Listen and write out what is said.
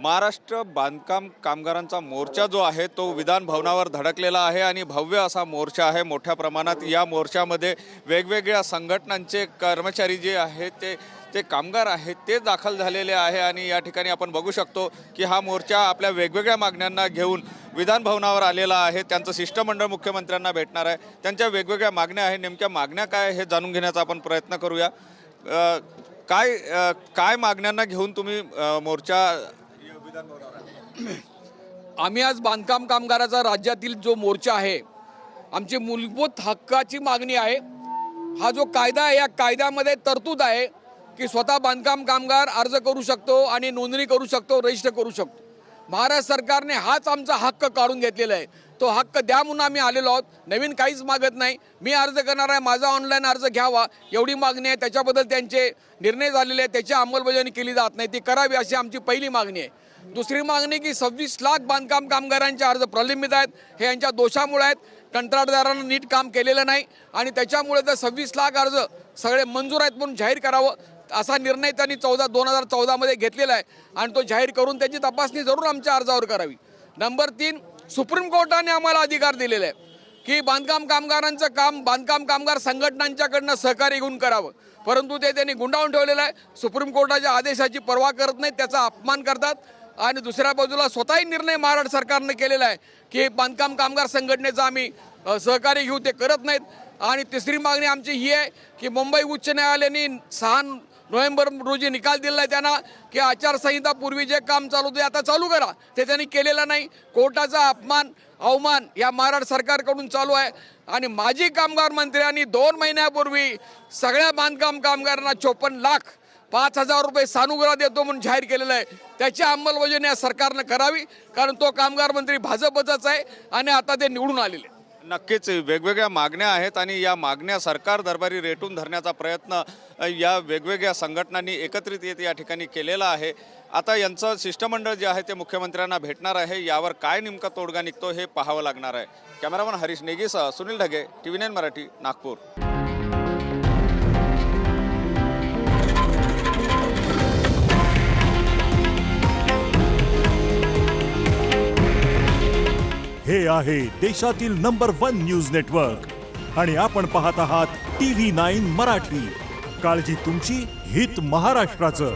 महाराष्ट्र बांधकाम कामगारांचा मोर्चा जो आहे तो विधान भवनावर धडकलेला आहे आणि भव्य असा मोर्चा आहे। मोठ्या प्रमाणात या मोर्चामध्ये वेगवेगळ्या संघटनांचे कर्मचारी जे आहेत ते कामगार आहेत ते दाखल झालेले आहे आणि या ठिकाणी आपण बघू शकतो की हा मोर्चा आपल्या वेगवेगळ्या मागण्यांना घेऊन विधान भवनावर आलेला आहे। त्यांचं शिष्टमंडळ मुख्यमंत्र्यांना भेटणार आहे। त्यांच्या वेगवेगळ्या मागण्या आहेत, नेमक्या मागण्या काय हे जाणून घेण्याचा आपण प्रयत्न करूया। काय मागण्यांना घेऊन तुम्ही मोर्चा विधान भवनावर? आम्ही आज बांधकाम कामगाराचा राज्यातील जो मोर्चा आहे, आमची मूलभूत हक्काची मागणी आहे। हा जो कायदा आहे या कायद्यामध्ये तरतूद आहे की स्वतः बांधकाम कामगार अर्ज करू शकतो आणि नोंदणी करू शकतो, रजिस्टर करू शकतो। महाराष्ट्र सरकारने हाच आमचा हक्क काढून घेतलेला आहे। तो हक्क द्या म्हणून आम्ही आलेलो आहोत, नवीन काहीच मागत नाही। मी अर्ज करणार आहे, माझा ऑनलाईन अर्ज घ्यावा एवढी मागणी आहे। त्याच्याबद्दल त्यांचे निर्णय झालेले आहेत, त्याची अंमलबजावणी केली जात नाही, ती करावी अशी आमची पहिली मागणी आहे। दुसरी मागणी की 26 लाख बांधकाम कामगारांचे अर्ज प्रलंबित आहेत, हे यांच्या दोषामुळे आहेत। कंत्राटदारांना नीट काम केलेलं नाही आणि त्याच्यामुळे तर 26 लाख अर्ज सगळे मंजूर आहेत म्हणून जाहीर करावं असा निर्णय त्यांनी 2014 मध्ये घेतलेला आहे आणि तो जाहीर करून त्याची तपासणी जरूर आमच्या अर्जावर करावी। नंबर 3, सुप्रीम कोर्टाने आम्हाला अधिकार दिलेला आहे की बांधकाम कामगारांचं काम बांधकाम कामगार संघटनांच्याकडनं सहकार्य घेऊन करावं, परंतु ते त्यांनी गुंडाळून ठेवलेलं आहे। सुप्रीम कोर्टाच्या आदेशाची पर्वा करत नाहीत, त्याचा अपमान करतात। आणि दुसऱ्या बाजूला स्वतःही निर्णय महाराष्ट्र सरकारने केलेला आहे की बांधकाम कामगार संघटनेचा आम्ही सहकार्य घेऊ, ते करत नाहीत। आणि तिसरी मागणी आमची ही आहे की मुंबई उच्च न्यायालयाने 6 नोव्हेंबर रोजी निकाल दिला आहे त्यांना की आचारसंहिता पूर्वी जे काम चालू होते आता चालू करा, ते त्यांनी केलेलं नाही। कोर्टाचा अपमान अवमान या महाराष्ट्र सरकारकडून चालू आहे। आणि माजी कामगार मंत्र्यांनी 2 महिन्यापूर्वी सगळ्या बांधकाम कामगारांना 54 लाख 5,000 रुपये सानुग्रह देतो म्हणून जाहीर केलेलं आहे, त्याची अंमलबजावणी या सरकारनं करावी, कारण तो कामगार मंत्री भाजपचाच आहे आणि आता ते निवडून आलेले। नक्कीच वेगवेगळ्या मागण्या आहेत आणि या मागण्या सरकार दरबारी रेटून धरण्याचा प्रयत्न या वेगवेगळ्या संघटनांनी एकत्रित येत या ठिकाणी केलेला आहे। आता यांचं शिष्टमंडळ जे आहे ते मुख्यमंत्र्यांना भेटणार आहे, यावर काय नेमका तोडगा निघतो हे पाहावं लागणार आहे। कॅमेरामन हरीश नेगीसह सुनील ढगे, TV9 मराठी, नागपूर। हे आहे देशातील नंबर 1 न्यूज नेटवर्क आणि आपण पाहत आहात TV9 मराठी। काळजी तुमची, हित महाराष्ट्राचं।